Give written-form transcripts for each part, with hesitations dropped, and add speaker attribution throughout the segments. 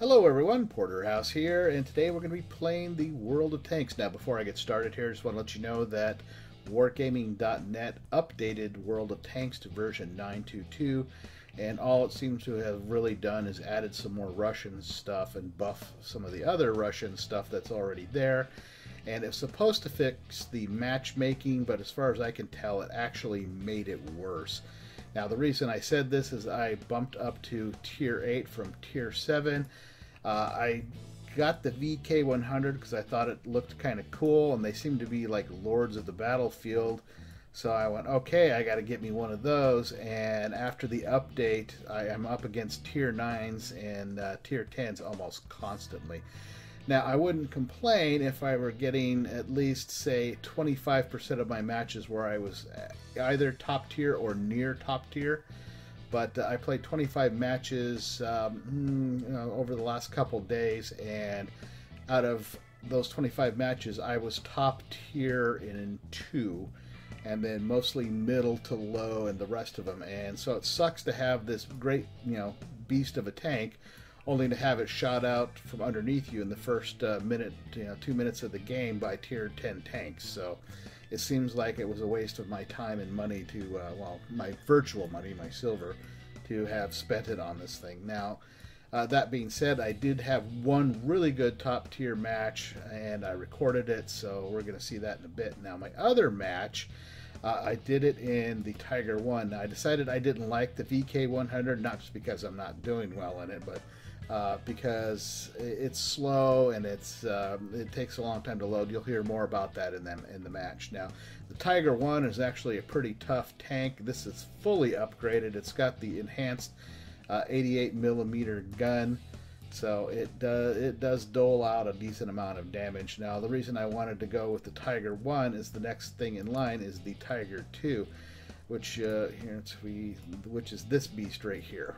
Speaker 1: Hello everyone, Porterhouse here, and today we're going to be playing the World of Tanks. Now before I get started here, I just want to let you know that Wargaming.net updated World of Tanks to version 9.2.2, and all it seems to have really done is added some more Russian stuff and buff some of the other Russian stuff that's already there. And it's supposed to fix the matchmaking, but as far as I can tell, it actually made it worse. Now, the reason I said this is I bumped up to Tier 8 from Tier 7. I got the VK100 because I thought it looked kind of cool, and they seem to be like lords of the battlefield. So I went, okay, I got to get me one of those. And after the update, I am up against Tier 9s and Tier 10s almost constantly. Now, I wouldn't complain if I were getting at least, say, 25% of my matches where I was either top tier or near top tier. But I played 25 matches over the last couple days, and out of those 25 matches, I was top tier in 2, and then mostly middle to low in the rest of them. And so it sucks to have this great, beast of a tank, only to have it shot out from underneath you in the first minute, 2 minutes of the game by Tier 10 tanks. So it seems like it was a waste of my time and money to, my virtual money, my silver, to have spent it on this thing. Now, that being said, I did have one really good top tier match, and I recorded it, so we're going to see that in a bit. Now, my other match, I did it in the Tiger 1. Now, I decided I didn't like the VK100, not just because I'm not doing well in it, but because it's slow and it takes a long time to load. You'll hear more about that in the match. Now, the Tiger 1 is actually a pretty tough tank. This is fully upgraded. It's got the enhanced 88mm gun, so it does dole out a decent amount of damage. Now, the reason I wanted to go with the Tiger 1 is the next thing in line is the Tiger 2, which is this beast right here.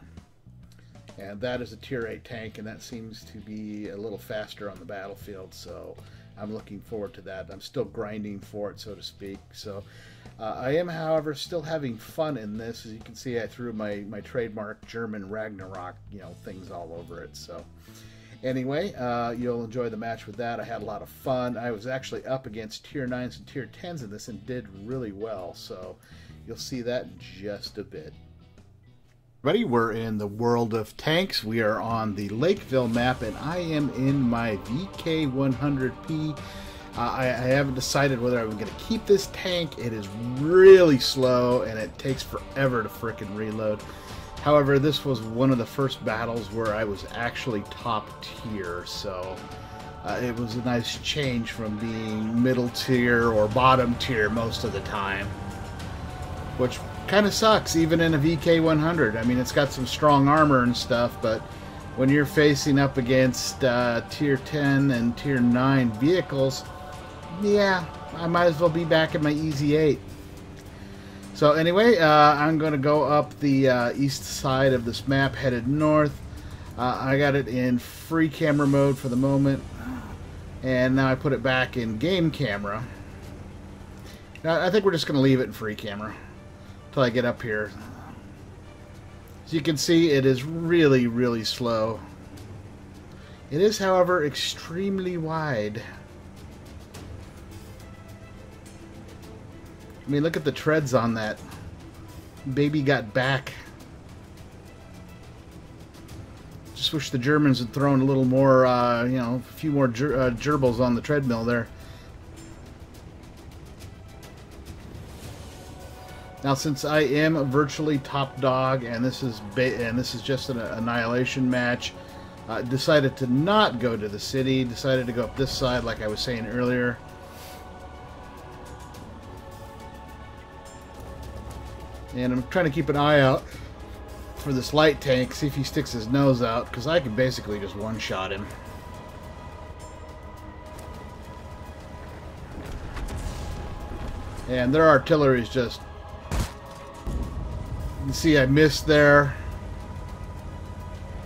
Speaker 1: And that is a Tier 8 tank, and that seems to be a little faster on the battlefield, so I'm looking forward to that. I'm still grinding for it, so to speak. So I am, however, still having fun in this. As you can see, I threw my trademark German Ragnarok, things all over it. So anyway, you'll enjoy the match with that. I had a lot of fun. I was actually up against Tier 9s and Tier 10s in this and did really well, so you'll see that in just a bit. Everybody, we're in the World of Tanks. We are on the Lakeville map, and I am in my VK100P. I haven't decided whether I'm going to keep this tank. It is really slow, and it takes forever to frickin' reload. However, this was one of the first battles where I was actually top tier, so it was a nice change from being middle tier or bottom tier most of the time, which kind of sucks even in a VK100. I mean, it's got some strong armor and stuff, but when you're facing up against Tier 10 and Tier 9 vehicles, yeah, I might as well be back in my Easy 8. So anyway, I'm going to go up the east side of this map, headed north. I got it in free camera mode for the moment, and now I put it back in game camera. Now, I think we're just going to leave it in free camera until I get up here. As you can see, it is really, really slow. It is, however, extremely wide. I mean, look at the treads on that. Baby got back. Just wish the Germans had thrown a little more, a few more gerbils on the treadmill there. Now, since I am virtually top dog, and this is just an annihilation match, decided to not go to the city. Decided to go up this side, like I was saying earlier. And I'm trying to keep an eye out for this light tank, see if he sticks his nose out, because I can basically just one-shot him. And their artillery is just... You can see I missed there.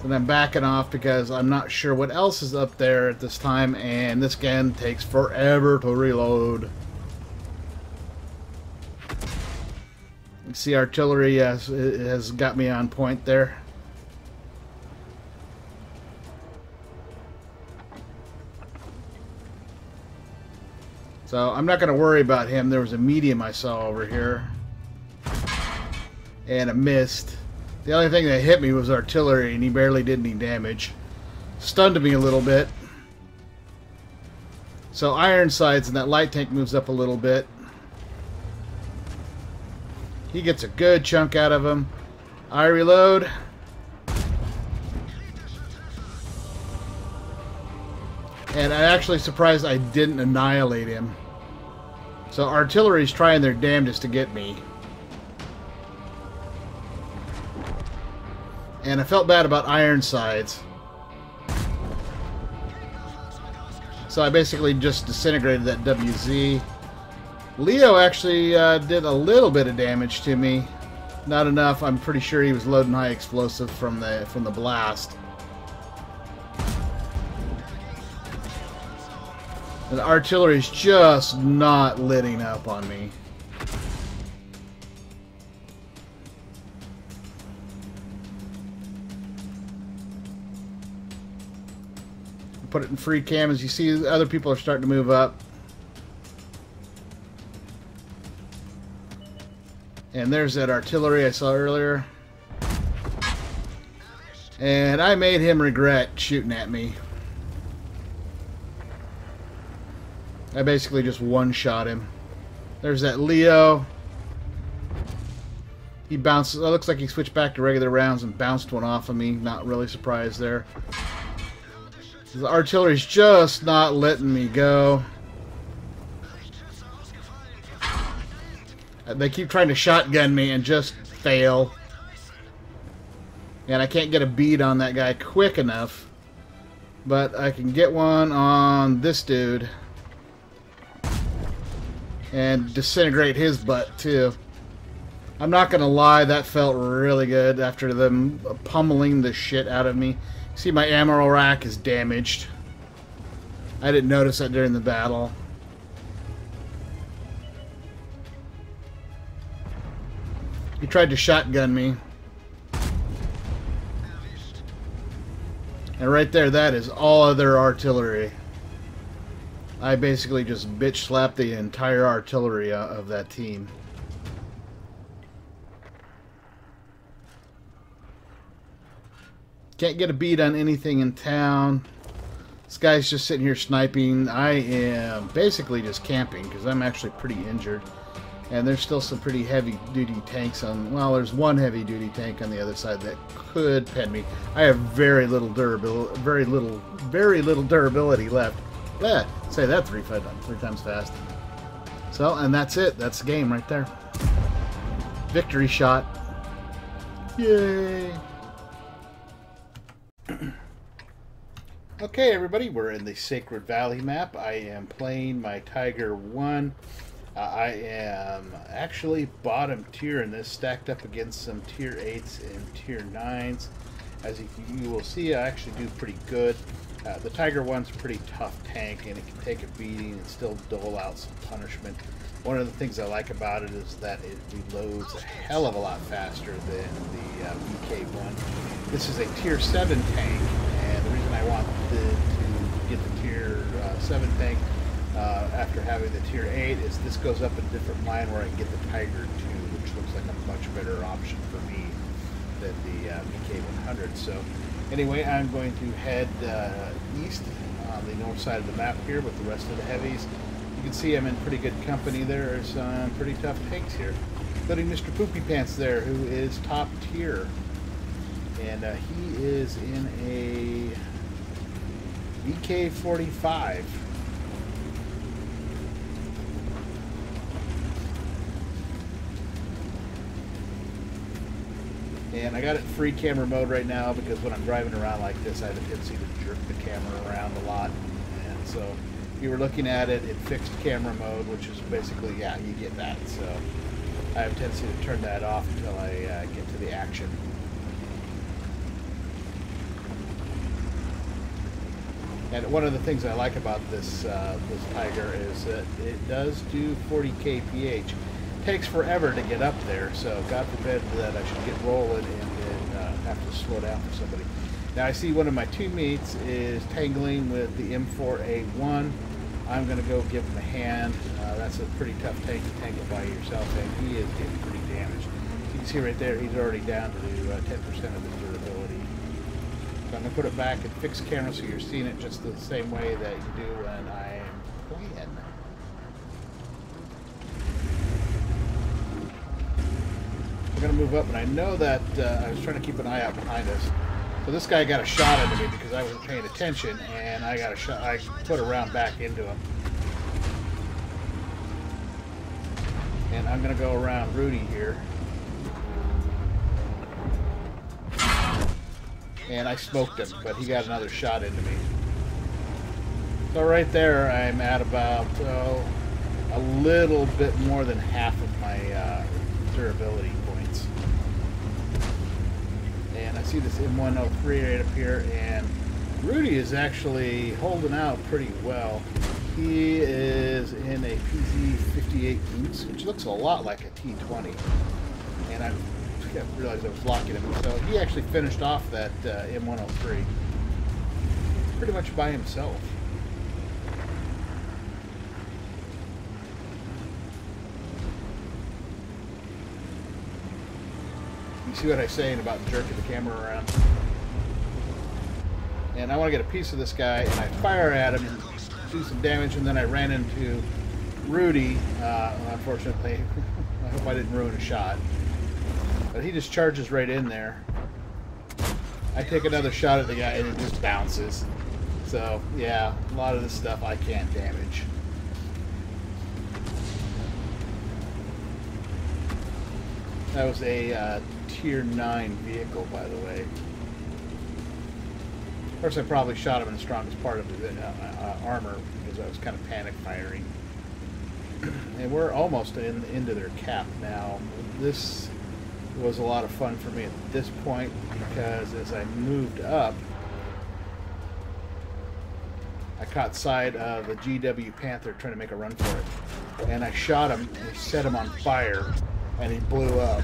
Speaker 1: And I'm backing off because I'm not sure what else is up there at this time, and this gun takes forever to reload. You see artillery has got me on point there. So I'm not going to worry about him. There was a medium I saw over here. And a missed. The only thing that hit me was artillery, and he barely did any damage. Stunned me a little bit. So Ironsides and that light tank moves up a little bit. He gets a good chunk out of him. I reload. And I'm actually surprised I didn't annihilate him. So artillery's trying their damnedest to get me. And I felt bad about Ironsides. So I basically just disintegrated that WZ. Leo actually did a little bit of damage to me. Not enough. I'm pretty sure he was loading high explosive from the blast. And the artillery's just not letting up on me. Put it in free cam. As you see, other people are starting to move up. And there's that artillery I saw earlier. And I made him regret shooting at me. I basically just one-shot him. There's that Leo. He bounced. It looks like he switched back to regular rounds and bounced one off of me. Not really surprised there. The artillery's just not letting me go. They keep trying to shotgun me and just fail. And I can't get a bead on that guy quick enough. But I can get one on this dude. And disintegrate his butt, too. I'm not going to lie, that felt really good after them pummeling the shit out of me. See, my ammo rack is damaged. I didn't notice that during the battle. He tried to shotgun me. And right there, that is all other artillery. I basically just bitch slapped the entire artillery of that team. Can't get a beat on anything in town. This guy's just sitting here sniping. I am basically just camping because I'm actually pretty injured. And there's still some pretty heavy-duty tanks on... Well, there's one heavy-duty tank on the other side that could pen me. I have very little durability, very little durability left. Yeah, say that three times fast. So, and that's it. That's the game right there. Victory shot. Yay! Okay, everybody, we're in the Sacred Valley map. I am playing my Tiger 1. I am actually bottom tier in this, stacked up against some tier 8s and tier 9s. As you will see, I actually do pretty good. The Tiger 1's a pretty tough tank, and it can take a beating and still dole out some punishment. One of the things I like about it is that it reloads a hell of a lot faster than the VK1. This is a tier 7 tank, and the reason I want to get the tier 7 tank after having the tier 8 is this goes up a different line where I can get the Tiger 2, which looks like a much better option for me than the VK100. So anyway, I'm going to head east on the north side of the map here with the rest of the heavies. You can see I'm in pretty good company. There's some pretty tough tanks here, including Mr. Poopy Pants there, who is top tier. And he is in a VK45. And I got it in free camera mode right now because when I'm driving around like this, I have a tendency to jerk the camera around a lot. And so if you were looking at it in fixed camera mode, which is basically, yeah, you get that. So I have a tendency to turn that off until I get to the action. And one of the things I like about this Tiger is that it does do 40 kph. Takes forever to get up there, so God forbid that I should get rolling and then have to slow down for somebody. Now I see one of my teammates is tangling with the M4A1. I'm going to go give him a hand. That's a pretty tough tank to tangle by yourself, and he is getting pretty damaged. You can see right there, he's already down to 10% of his durability. So I'm going to put it back and fix camera so you're seeing it just the same way that you do when I'm playing. We're going to move up, and I know that I was trying to keep an eye out behind us. So this guy got a shot into me because I wasn't paying attention, and I got a shot. I put a round back into him. And I'm going to go around Rudy here. And I smoked him, but he got another shot into me. So right there, I'm at about a little bit more than half of my durability points. And I see this M103 right up here, and Rudy is actually holding out pretty well. He is in a PZ58 boots, which looks a lot like a T20. And I realized I was locking him. So he actually finished off that M103 pretty much by himself. You see what I'm saying about jerking the camera around? And I want to get a piece of this guy, and I fire at him and do some damage, and then I ran into Rudy. Unfortunately, I hope I didn't ruin a shot. But he just charges right in there. I take another shot at the guy, and it just bounces. So, yeah, a lot of this stuff I can't damage. That was a Tier 9 vehicle, by the way. Of course, I probably shot him in the strongest part of his armor because I was kind of panic firing. And we're almost into their cap now. This was a lot of fun for me at this point because as I moved up, I caught sight of a GW Panther trying to make a run for it. And I shot him and set him on fire, and he blew up.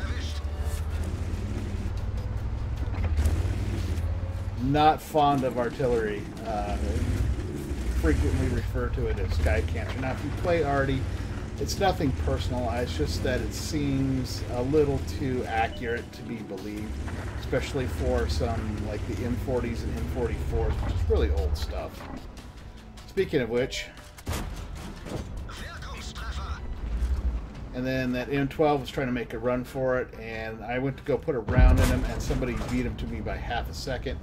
Speaker 1: Not fond of artillery. Frequently refer to it as sky cancer. Now, if you play Arty, it's nothing personal. It's just that it seems a little too accurate to be believed, especially for some like the M40s and M44s, which is really old stuff. Speaking of which, and then that M12 was trying to make a run for it, and I went to go put a round in him, and somebody beat him to me by half a second.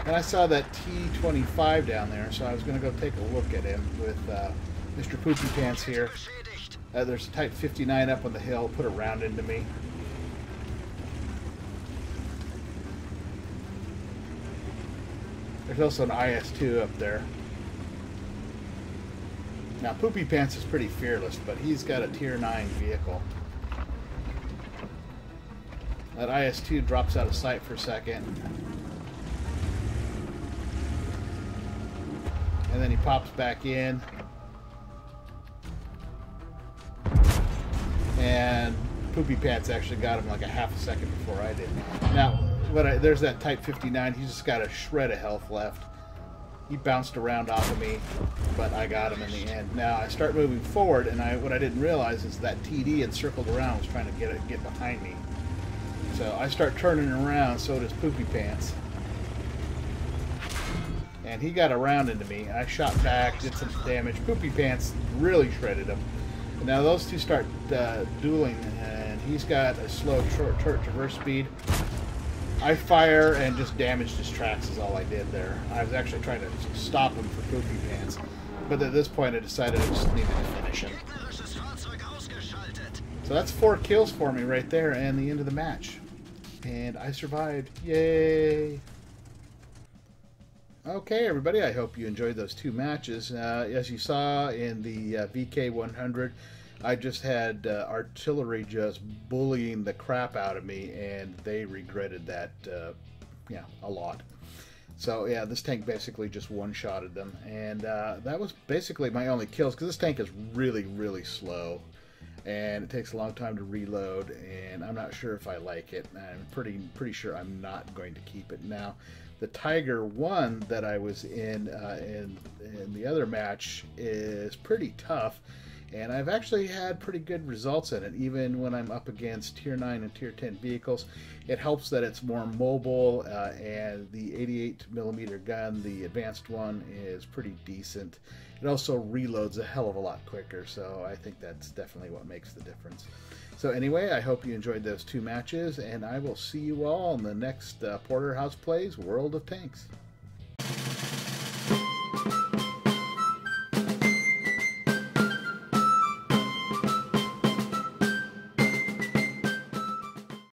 Speaker 1: And I saw that T25 down there, so I was going to go take a look at him with Mr. Poopy Pants here. There's a Type 59 up on the hill, put a round into me. There's also an IS-2 up there. Now, Poopy Pants is pretty fearless, but he's got a Tier 9 vehicle. That IS-2 drops out of sight for a second. And then he pops back in. And Poopy Pants actually got him like a half a second before I did. Now, there's that Type 59. He's just got a shred of health left. He bounced around off of me, but I got him in the end. Now I start moving forward, and what I didn't realize is that TD had circled around, was trying to get behind me. So I start turning around. So does Poopy Pants, and he got a round into me. I shot back, did some damage. Poopy Pants really shredded him. And now those two start dueling, and he's got a slow short traverse speed. I fire and just damaged his tracks is all I did there. I was actually trying to stop him for Poopy Pants. But at this point I decided I just needed to finish him. So that's 4 kills for me right there and the end of the match. And I survived. Yay! Okay, everybody, I hope you enjoyed those 2 matches. As you saw in the VK100, I just had artillery just bullying the crap out of me, and they regretted that, yeah, a lot. So, yeah, this tank basically just one-shotted them, and that was basically my only kills, because this tank is really, really slow, and it takes a long time to reload, and I'm not sure if I like it. I'm pretty sure I'm not going to keep it. Now, The Tiger 1 that I was in the other match is pretty tough, and I've actually had pretty good results in it, even when I'm up against Tier 9 and Tier 10 vehicles. It helps that it's more mobile, and the 88mm gun, the advanced one, is pretty decent. It also reloads a hell of a lot quicker, so I think that's definitely what makes the difference. So anyway, I hope you enjoyed those 2 matches, and I will see you all in the next Porterhouse Plays World of Tanks.